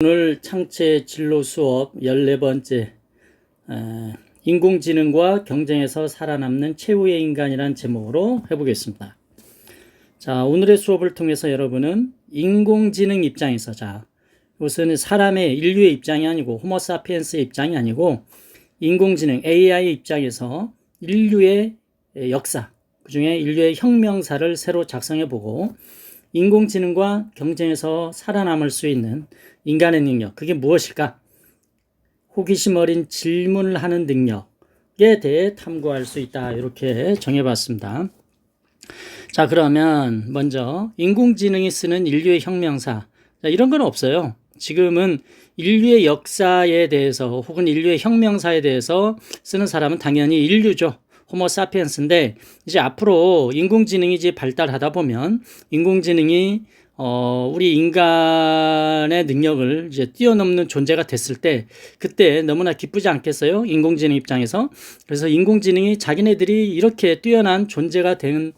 오늘 창체 진로 수업 14번째 인공지능과 경쟁에서 살아남는 최후의 인간이라는 제목으로 해보겠습니다. 자, 오늘의 수업을 통해서 여러분은 인공지능 입장에서, 이것은 사람의 인류의 입장이 아니고 호모사피엔스의 입장이 아니고 인공지능 AI 입장에서 인류의 역사, 그중에 인류의 혁명사를 새로 작성해보고 인공지능과 경쟁에서 살아남을 수 있는 인간의 능력, 그게 무엇일까? 호기심 어린 질문을 하는 능력에 대해 탐구할 수 있다. 이렇게 정해봤습니다. 자, 그러면 먼저 인공지능이 쓰는 인류의 혁명사, 이런 건 없어요. 지금은 인류의 역사에 대해서 혹은 인류의 혁명사에 대해서 쓰는 사람은 당연히 인류죠. 호모사피엔스인데, 이제 앞으로 인공지능이 이제 발달하다 보면 인공지능이 우리 인간의 능력을 이제 뛰어넘는 존재가 됐을 때, 그때 너무나 기쁘지 않겠어요? 인공지능 입장에서. 그래서 인공지능이 자기네들이 이렇게 뛰어난 존재가 된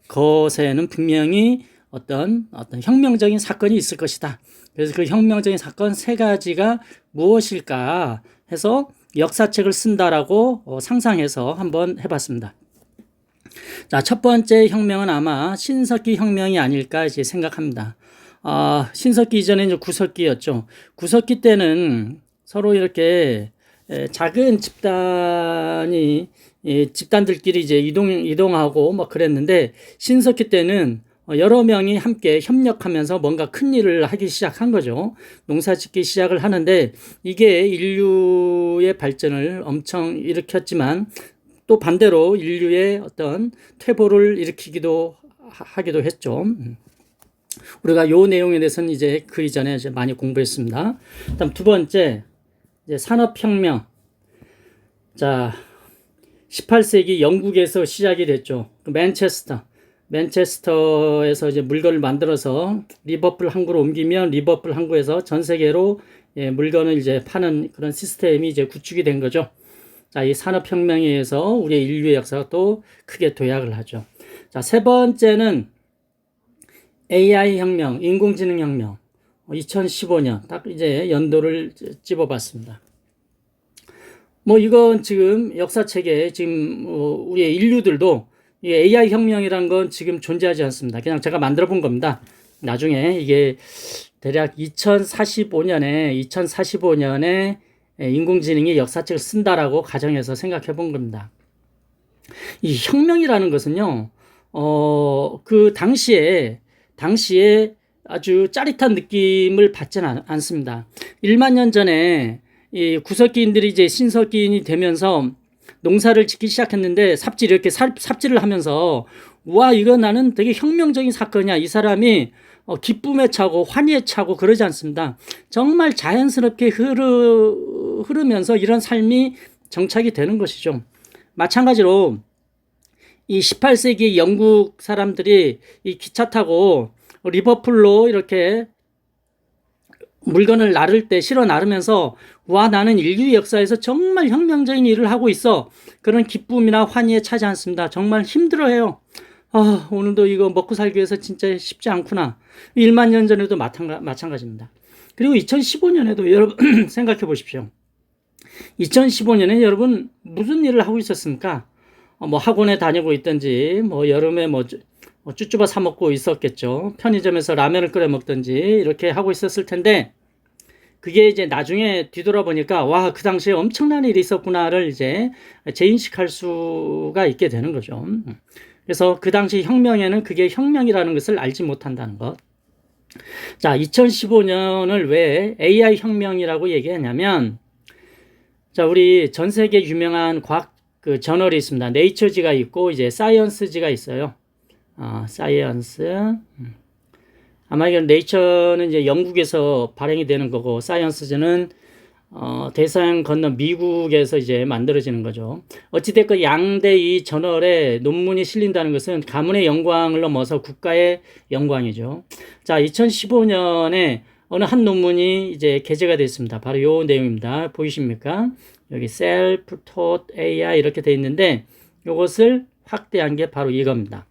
것에는 분명히 어떤 혁명적인 사건이 있을 것이다. 그래서 그 혁명적인 사건 3가지가 무엇일까 해서 역사책을 쓴다라고 상상해서 한번 해봤습니다. 자, 첫 번째 혁명은 아마 신석기 혁명이 아닐까 이제 생각합니다. 신석기 이전에 이제 구석기였죠. 구석기 때는 서로 이렇게 작은 집단들끼리 이제 이동하고 뭐 그랬는데, 신석기 때는 여러 명이 함께 협력하면서 뭔가 큰 일을 하기 시작한 거죠. 농사 짓기 시작을 하는데, 이게 인류의 발전을 엄청 일으켰지만 또 반대로 인류의 어떤 퇴보를 일으키기도 하기도 했죠. 우리가 요 내용에 대해서는 이제 그 이전에 이제 많이 공부했습니다. 다음 두 번째, 이제 산업혁명. 자, 18세기 영국에서 시작이 됐죠. 맨체스터에서 이제 물건을 만들어서 리버풀 항구로 옮기면 리버풀 항구에서 전 세계로 물건을 이제 파는 그런 시스템이 이제 구축이 된 거죠. 자, 이 산업혁명에 의해서 우리의 인류의 역사가 또 크게 도약을 하죠. 자, 세 번째는 AI 혁명, 인공지능 혁명. 2015년, 딱 이제 연도를 집어봤습니다. 뭐 이건 지금 역사책에 지금 우리의 인류들도 이 AI 혁명이란 건 지금 존재하지 않습니다. 그냥 제가 만들어 본 겁니다. 나중에 이게 대략 2045년에 인공지능이 역사책을 쓴다라고 가정해서 생각해 본 겁니다. 이 혁명이라는 것은요, 그 당시에 아주 짜릿한 느낌을 받지는 않습니다. 1만 년 전에 이 구석기인들이 이제 신석기인이 되면서 농사를 짓기 시작했는데 삽질을 하면서, 와, 이거 나는 되게 혁명적인 사건이야. 이 사람이 기쁨에 차고 환희에 차고 그러지 않습니다. 정말 자연스럽게 흐르면서 이런 삶이 정착이 되는 것이죠. 마찬가지로 이 18세기 영국 사람들이 이 기차 타고 리버풀로 이렇게 물건을 실어 나르면서, 와, 나는 인류 역사에서 정말 혁명적인 일을 하고 있어. 그런 기쁨이나 환희에 차지 않습니다. 정말 힘들어해요. 오늘도 이거 먹고 살기 위해서 진짜 쉽지 않구나. 1만 년 전에도 마찬가지입니다. 그리고 2015년에도 여러분 생각해 보십시오. 2015년에 여러분 무슨 일을 하고 있었습니까? 뭐 학원에 다니고 있든지, 뭐 여름에 쭈쭈바 사 먹고 있었겠죠. 편의점에서 라면을 끓여 먹든지 이렇게 하고 있었을 텐데, 그게 이제 나중에 뒤돌아보니까, 와, 그 당시에 엄청난 일이 있었구나를 이제 재인식할 수가 있게 되는 거죠. 그래서 그 당시 혁명에는 그게 혁명이라는 것을 알지 못한다는 것. 자, 2015년을 왜 AI 혁명이라고 얘기하냐면, 자, 우리 전 세계 유명한 과학 그 저널이 있습니다. 네이처지가 있고 이제 사이언스지가 있어요. 사이언스. 아마 이건 네이처는 이제 영국에서 발행이 되는 거고, 사이언스지는 대서양 건너 미국에서 이제 만들어지는 거죠. 어찌됐건 양대 이 저널에 논문이 실린다는 것은 가문의 영광을 넘어서 국가의 영광이죠. 자, 2015년에 어느 한 논문이 이제 게재가 됐습니다. 바로 요 내용입니다. 보이십니까? 여기 Self-Taught AI 이렇게 돼 있는데, 이것을 확대한 게 바로 이겁니다.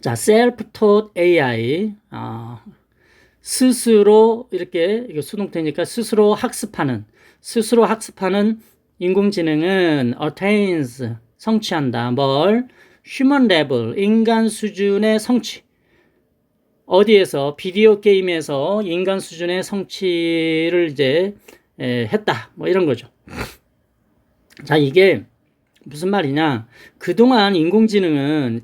자, Self-Taught AI. 스스로 이렇게 이거 수동태니까 스스로 학습하는 인공지능은 attains 성취한다. 뭘? human level 인간 수준의 성취. 어디에서 비디오 게임에서 인간 수준의 성취를 이제 했다. 뭐 이런 거죠. 자, 이게 무슨 말이냐? 그동안 인공지능은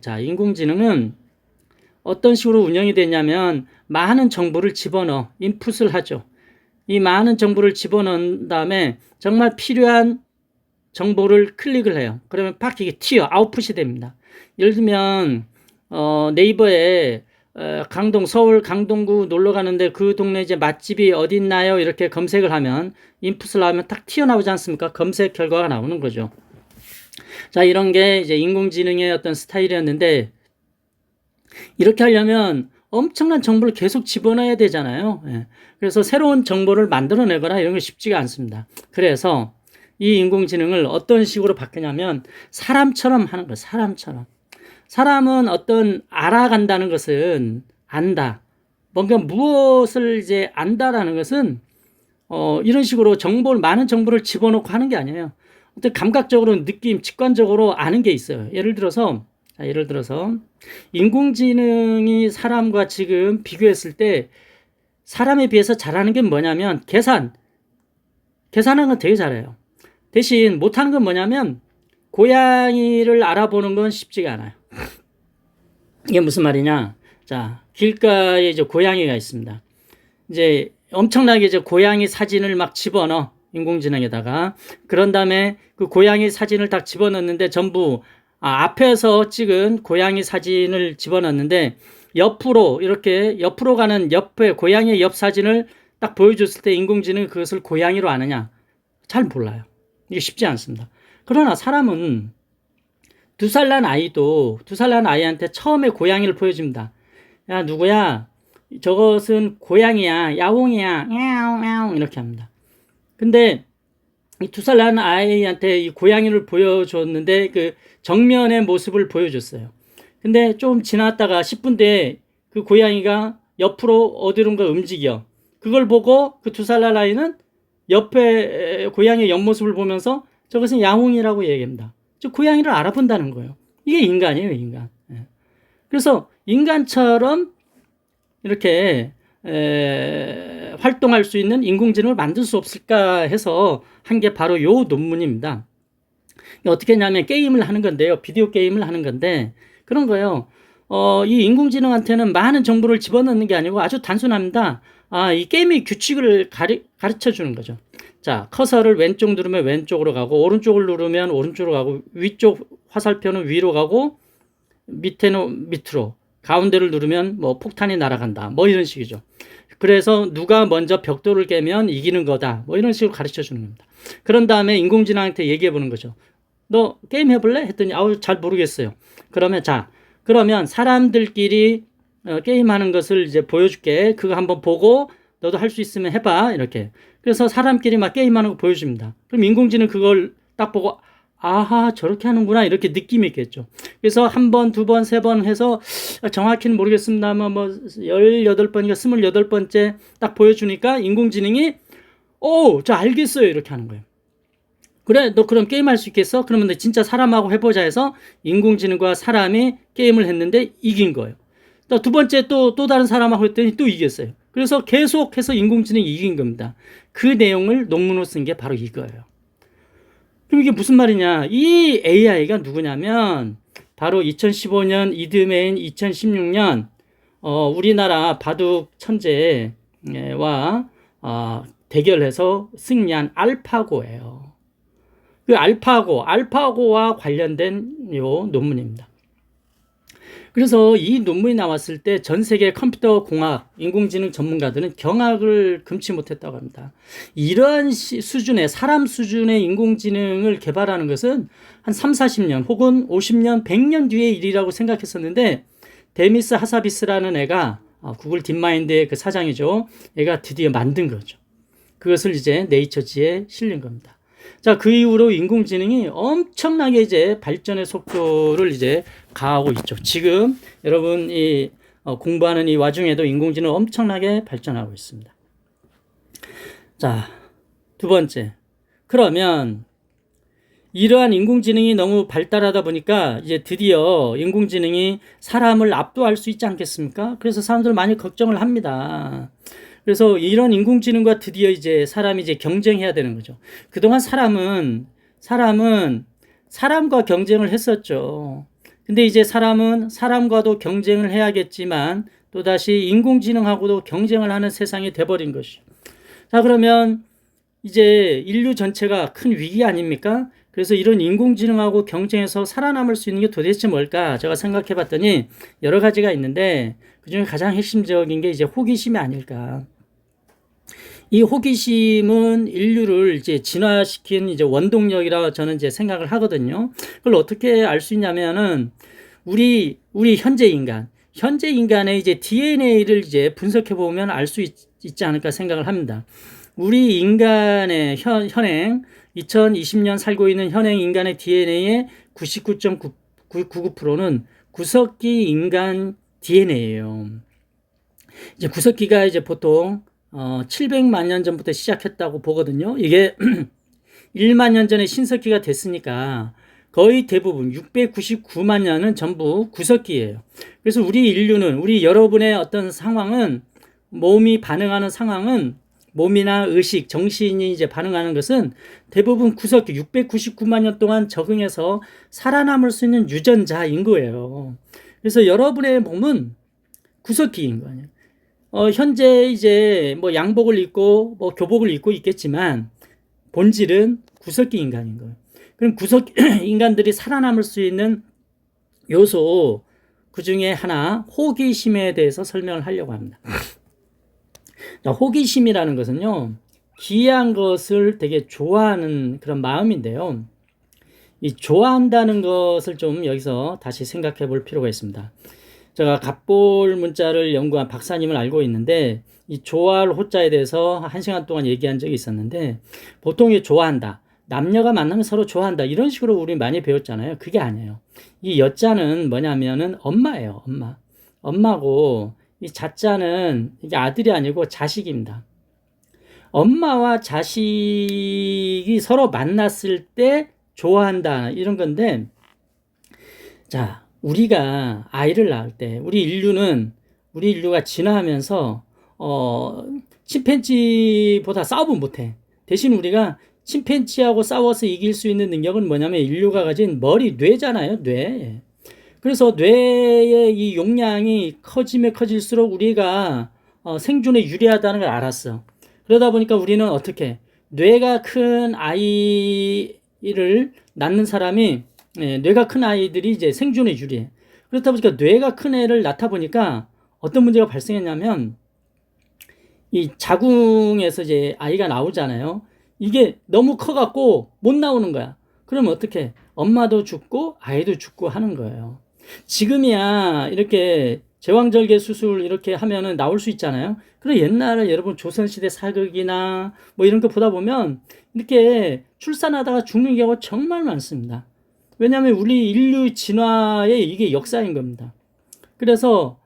어떤 식으로 운영이 됐냐면 많은 정보를 집어넣어 인풋을 하죠. 이 많은 정보를 집어넣은 다음에 정말 필요한 정보를 클릭을 해요. 그러면 팍 이게 아웃풋이 됩니다. 예를 들면 네이버에 서울 강동구 놀러 가는데 그 동네 이제 맛집이 어디 있나요? 이렇게 검색을 하면 인풋을 하면 딱 튀어나오지 않습니까? 검색 결과가 나오는 거죠. 자, 이런 게 이제 인공지능의 어떤 스타일이었는데 이렇게 하려면 엄청난 정보를 계속 집어넣어야 되잖아요. 예. 그래서 새로운 정보를 만들어내거나 이런 게 쉽지가 않습니다. 그래서 이 인공지능을 어떤 식으로 바꾸냐면 사람처럼 하는 거예요. 사람처럼. 사람은 어떤 알아간다는 것은 안다. 뭔가 무엇을 이제 안다라는 것은 이런 식으로 많은 정보를 집어넣고 하는 게 아니에요. 어떤 감각적으로 직관적으로 아는 게 있어요. 예를 들어서 인공지능이 사람과 지금 비교했을 때 사람에 비해서 잘하는 게 뭐냐면 계산하는 건 되게 잘해요. 대신 못하는 건 뭐냐면 고양이를 알아보는 건 쉽지가 않아요. 이게 무슨 말이냐? 자, 길가에 이제 고양이가 있습니다. 이제 엄청나게 이제 고양이 사진을 막 집어넣어 인공지능에다가. 그런 다음에 그 고양이 사진을 딱 집어넣는데 전부 앞에서 찍은 고양이 사진을 집어넣는데 옆으로 가는 옆에 고양이의 옆 사진을 딱 보여줬을 때 인공지능이 그것을 고양이로 아느냐? 잘 몰라요. 이게 쉽지 않습니다. 그러나 사람은 2살 난 아이한테 처음에 고양이를 보여줍니다. 야, 누구야? 저것은 고양이야. 야옹이야. 야옹 이렇게 합니다. 근데 이 2살 난 아이한테 이 고양이를 보여줬는데 그 정면의 모습을 보여줬어요. 근데 좀 지났다가 10분 뒤에 그 고양이가 옆으로 어디론가 움직여. 그걸 보고 그 2살 난 아이는 옆에 고양이의 옆모습을 보면서 저것은 야옹이라고 얘기합니다. 즉 고양이를 알아본다는 거예요. 이게 인간이에요, 인간. 그래서 인간처럼 이렇게 활동할 수 있는 인공지능을 만들 수 없을까 해서 한 게 바로 요 논문입니다. 어떻게 했냐면 게임을 하는 건데요. 비디오 게임을 하는 건데 그런 거예요. 이 인공지능한테는 많은 정보를 집어넣는 게 아니고 아주 단순합니다. 이 게임의 규칙을 가르쳐 주는 거죠. 자, 커서를 왼쪽 누르면 왼쪽으로 가고 오른쪽을 누르면 오른쪽으로 가고 위쪽 화살표는 위로 가고 밑에는 밑으로 가운데를 누르면 뭐 폭탄이 날아간다. 뭐 이런 식이죠. 그래서 누가 먼저 벽돌을 깨면 이기는 거다. 뭐 이런 식으로 가르쳐 주는 겁니다. 그런 다음에 인공지능한테 얘기해 보는 거죠. 너 게임 해볼래? 했더니 잘 모르겠어요. 그러면 사람들끼리 게임하는 것을 이제 보여줄게. 그거 한번 보고 너도 할 수 있으면 해봐. 이렇게. 그래서 사람끼리 막 게임하는 거 보여줍니다. 그럼 인공지능 그걸 딱 보고 아하 저렇게 하는구나 이렇게 느낌이 있겠죠. 그래서 한 번, 두 번, 세 번 해서 정확히는 모르겠습니다만 뭐 18번인가 28번째 딱 보여주니까 인공지능이 저 알겠어요 이렇게 하는 거예요. 그래 너 그럼 게임할 수 있겠어? 그러면 너 진짜 사람하고 해보자 해서 인공지능과 사람이 게임을 했는데 이긴 거예요. 또 두 번째 또 다른 사람하고 했더니 또 이겼어요. 그래서 계속해서 인공지능이 이긴 겁니다. 그 내용을 논문으로 쓴 게 바로 이거예요. 그럼 이게 무슨 말이냐? 이 AI가 누구냐면 바로 2015년 이드메인 2016년 우리나라 바둑 천재와 대결해서 승리한 알파고예요. 그 알파고와 관련된 요 논문입니다. 그래서 이 논문이 나왔을 때 전 세계 컴퓨터 공학, 인공지능 전문가들은 경악을 금치 못했다고 합니다. 이러한 수준의, 사람 수준의 인공지능을 개발하는 것은 한 3, 40년 혹은 50년, 100년 뒤의 일이라고 생각했었는데 데미스 하사비스라는 애가 구글 딥마인드의 그 사장이죠. 얘가 드디어 만든 거죠. 그것을 이제 네이처지에 실린 겁니다. 자, 그 이후로 인공지능이 엄청나게 이제 발전의 속도를 이제 가하고 있죠. 지금 여러분 이 공부하는 이 와중에도 인공지능 엄청나게 발전하고 있습니다. 자, 두 번째. 그러면 이러한 인공지능이 너무 발달하다 보니까 이제 드디어 인공지능이 사람을 압도할 수 있지 않겠습니까? 그래서 사람들 많이 걱정을 합니다. 그래서 이런 인공지능과 드디어 이제 사람이 이제 경쟁해야 되는 거죠. 그동안 사람은 사람과 경쟁을 했었죠. 근데 이제 사람은 사람과도 경쟁을 해야겠지만 또다시 인공지능하고도 경쟁을 하는 세상이 돼버린 것이죠. 자, 그러면 이제 인류 전체가 큰 위기 아닙니까? 그래서 이런 인공지능하고 경쟁해서 살아남을 수 있는 게 도대체 뭘까? 제가 생각해 봤더니 여러 가지가 있는데 그중에 가장 핵심적인 게 이제 호기심이 아닐까. 이 호기심은 인류를 이제 진화시킨 이제 원동력이라 저는 이제 생각을 하거든요. 그걸 어떻게 알 수 있냐면은 우리 현재 인간의 이제 DNA를 이제 분석해 보면 알 수 있지 않을까 생각을 합니다. 우리 인간의 현행 2020년 살고 있는 현행 인간의 DNA의 99.99%는 구석기 인간 DNA예요. 이제 구석기가 이제 보통 700만 년 전부터 시작했다고 보거든요. 이게 1만 년 전에 신석기가 됐으니까 거의 대부분 699만 년은 전부 구석기예요. 그래서 우리 인류는 우리 여러분의 어떤 상황은 몸이 반응하는 상황은 몸이나 의식, 정신이 이제 반응하는 것은 대부분 구석기 699만 년 동안 적응해서 살아남을 수 있는 유전자인 거예요. 그래서 여러분의 몸은 구석기인 거예요. 현재 이제 뭐 양복을 입고 뭐 교복을 입고 있겠지만 본질은 구석기 인간인 거예요. 그럼 구석기 인간들이 살아남을 수 있는 요소 그 중에 하나 호기심에 대해서 설명을 하려고 합니다. 자, 호기심이라는 것은요, 기이한 것을 되게 좋아하는 그런 마음인데요. 이 좋아한다는 것을 좀 여기서 다시 생각해 볼 필요가 있습니다. 제가 갑볼 문자를 연구한 박사님을 알고 있는데 이 좋아할 호자에 대해서 1시간 동안 얘기한 적이 있었는데 보통 이 좋아한다. 남녀가 만나면 서로 좋아한다. 이런 식으로 우리 많이 배웠잖아요. 그게 아니에요. 이 여자는 뭐냐면은 엄마예요. 엄마. 엄마고 이 자자는 이게 아들이 아니고 자식입니다. 엄마와 자식이 서로 만났을 때 좋아한다. 이런 건데 자, 우리가 아이를 낳을 때 우리 인류가 진화하면서 침팬지보다 싸우면 못해. 대신 우리가 침팬지하고 싸워서 이길 수 있는 능력은 뭐냐면 인류가 가진 뇌잖아요. 뇌. 그래서 뇌의 이 용량이 커지면 커질수록 우리가 생존에 유리하다는 걸 알았어. 그러다 보니까 우리는 어떻게 뇌가 큰 아이를 낳는 사람이 뇌가 큰 아이들이 이제 생존에 유리해. 그렇다 보니까 뇌가 큰 애를 낳다 보니까 어떤 문제가 발생했냐면 이 자궁에서 이제 아이가 나오잖아요. 이게 너무 커갖고 못 나오는 거야. 그러면 어떻게? 엄마도 죽고 아이도 죽고 하는 거예요. 지금이야 이렇게 제왕절개 수술 이렇게 하면은 나올 수 있잖아요. 그럼 옛날에 여러분 조선시대 사극이나 뭐 이런 거 보다 보면 이렇게 출산하다가 죽는 경우가 정말 많습니다. 왜냐하면 우리 인류 진화의 이게 역사인 겁니다. 그래서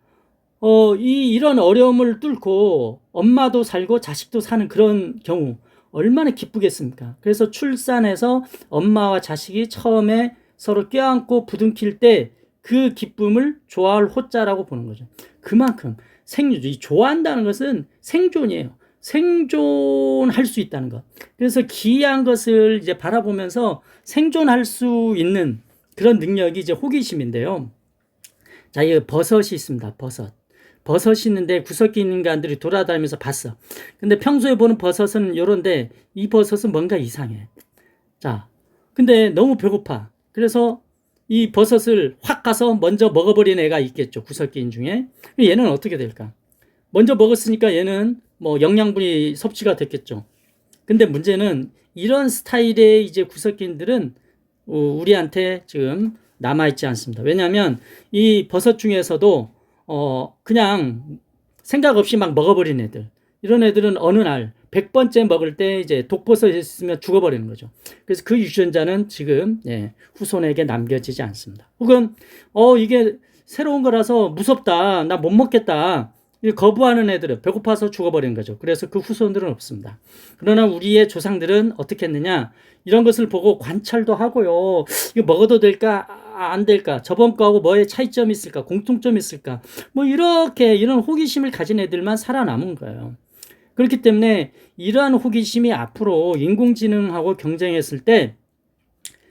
이런 어려움을 뚫고 엄마도 살고 자식도 사는 그런 경우 얼마나 기쁘겠습니까? 그래서 출산해서 엄마와 자식이 처음에 서로 껴안고 부둥킬 때 그 기쁨을 좋아할 호자라고 보는 거죠. 그만큼 이 좋아한다는 것은 생존이에요. 생존할 수 있다는 것. 그래서 기이한 것을 이제 바라보면서 생존할 수 있는 그런 능력이 이제 호기심인데요. 자, 이 버섯이 있습니다. 버섯이 있는데 구석기 인간들이 돌아다니면서 봤어. 근데 평소에 보는 버섯은 요런데 이 버섯은 뭔가 이상해. 자, 근데 너무 배고파. 그래서 이 버섯을 확 가서 먼저 먹어버린 애가 있겠죠. 구석기인 중에. 얘는 어떻게 될까? 먼저 먹었으니까 얘는 뭐 영양분이 섭취가 됐겠죠. 근데 문제는 이런 스타일의 이제 구석기인들은 우리한테 지금 남아있지 않습니다. 왜냐하면 이 버섯 중에서도 그냥 생각 없이 막 먹어버린 애들, 이런 애들은 어느 날 100번째 먹을 때 이제 독버섯이 있으면 죽어버리는 거죠. 그래서 그 유전자는 지금 후손에게 남겨지지 않습니다. 혹은 이게 새로운 거라서 무섭다. 나 못 먹겠다. 거부하는 애들은 배고파서 죽어버리는 거죠. 그래서 그 후손들은 없습니다. 그러나 우리의 조상들은 어떻게 했느냐? 이런 것을 보고 관찰도 하고요. 이거 먹어도 될까? 안 될까? 저번 거하고 뭐에 차이점이 있을까? 공통점이 있을까? 뭐 이렇게 이런 호기심을 가진 애들만 살아남은 거예요. 그렇기 때문에 이러한 호기심이 앞으로 인공지능하고 경쟁했을 때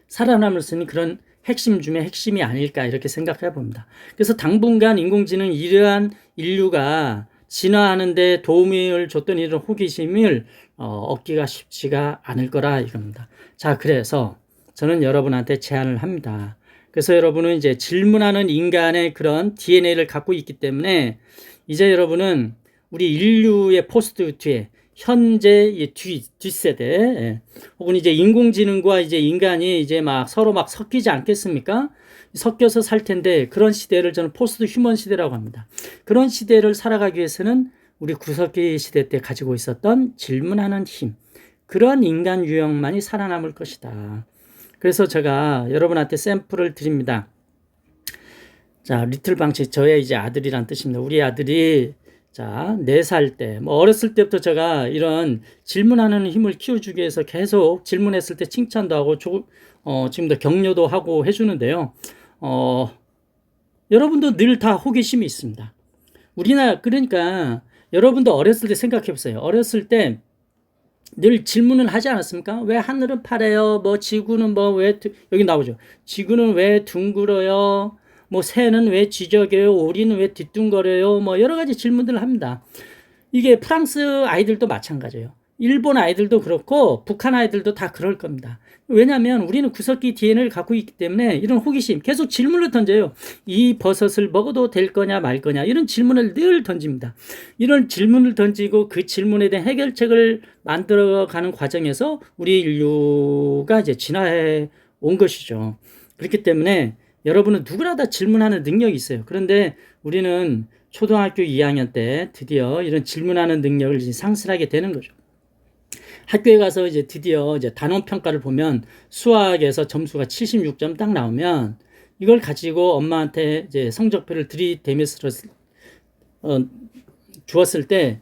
살아남을 수 있는 그런 핵심 중에 핵심이 아닐까 이렇게 생각해 봅니다. 그래서 당분간 인공지능 이러한 인류가 진화하는 데 도움을 줬던 이런 호기심을 얻기가 쉽지가 않을 거라 이겁니다. 자, 그래서 저는 여러분한테 제안을 합니다. 그래서 여러분은 이제 질문하는 인간의 그런 DNA를 갖고 있기 때문에 이제 여러분은 우리 인류의 포스트 뒤에 현재 뒷세대 혹은 이제 인공지능과 이제 인간이 이제 막 서로 막 섞이지 않겠습니까? 섞여서 살 텐데 그런 시대를 저는 포스트 휴먼 시대라고 합니다. 그런 시대를 살아가기 위해서는 우리 구석기 시대 때 가지고 있었던 질문하는 힘, 그런 인간 유형만이 살아남을 것이다. 그래서 제가 여러분한테 샘플을 드립니다. 자, 리틀 방치, 저의 이제 아들이란 뜻입니다. 우리 아들이 자, 4살 때, 뭐 어렸을 때부터 제가 이런 질문하는 힘을 키워주기 위해서 계속 질문했을 때 칭찬도 하고 지금도 격려도 하고 해주는데요. 여러분도 늘 다 호기심이 있습니다. 그러니까 여러분도 어렸을 때 생각해 보세요. 어렸을 때 늘 질문을 하지 않았습니까? 왜 하늘은 파래요? 뭐 지구는 여기 나오죠. 지구는 왜 둥글어요? 뭐 새는 왜 지저귀어요? 오리는 왜 뒤뚱거려요? 뭐 여러 가지 질문들을 합니다. 이게 프랑스 아이들도 마찬가지예요. 일본 아이들도 그렇고 북한 아이들도 다 그럴 겁니다. 왜냐하면 우리는 구석기 DNA를 갖고 있기 때문에 이런 호기심 계속 질문을 던져요. 이 버섯을 먹어도 될 거냐 말 거냐 이런 질문을 늘 던집니다. 이런 질문을 던지고 그 질문에 대한 해결책을 만들어가는 과정에서 우리 인류가 이제 진화해 온 것이죠. 그렇기 때문에 여러분은 누구나 다 질문하는 능력이 있어요. 그런데 우리는 초등학교 2학년 때 드디어 이런 질문하는 능력을 이제 상실하게 되는 거죠. 학교에 가서 이제 드디어 이제 단원 평가를 보면 수학에서 점수가 76점 딱 나오면 이걸 가지고 엄마한테 이제 성적표를 들이대면서 주었을 때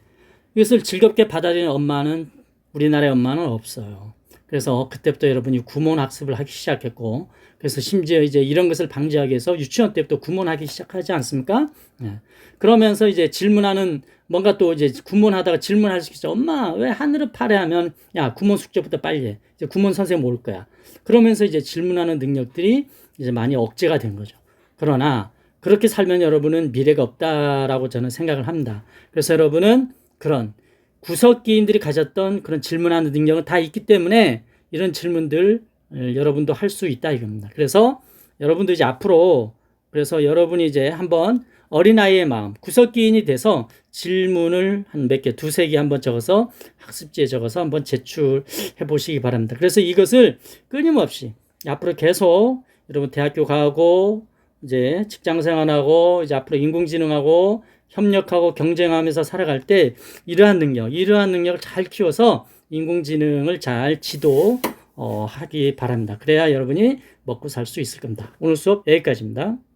이것을 즐겁게 받아들이는 엄마는 우리나라의 엄마는 없어요. 그래서 그때부터 여러분이 구몬 학습을 하기 시작했고, 그래서 심지어 이제 이런 것을 방지하기 위해서 유치원 때부터 구몬하기 시작하지 않습니까? 네. 그러면서 이제 질문하는 뭔가 또 이제 구몬하다가 질문할 수 있죠. 엄마 왜 하늘은 파래 하면 야 구몬 숙제부터 빨리 해. 이제 구몬 선생님 올 거야. 그러면서 이제 질문하는 능력들이 이제 많이 억제가 된 거죠. 그러나 그렇게 살면 여러분은 미래가 없다라고 저는 생각을 합니다. 그래서 여러분은 그런 구석기인들이 가졌던 그런 질문하는 능력은 다 있기 때문에 이런 질문들 여러분도 할 수 있다 이겁니다. 그래서 여러분도 이제 앞으로 그래서 여러분이 이제 한번 어린아이의 마음, 구석기인이 돼서 질문을 한 몇 개, 두세 개 한번 적어서 학습지에 적어서 한번 제출해 보시기 바랍니다. 그래서 이것을 끊임없이 앞으로 계속 여러분 대학교 가고 이제 직장 생활하고 이제 앞으로 인공지능하고 협력하고 경쟁하면서 살아갈 때 이러한 능력을 잘 키워서 인공지능을 잘 하기 바랍니다. 그래야 여러분이 먹고 살 수 있을 겁니다. 오늘 수업 여기까지입니다.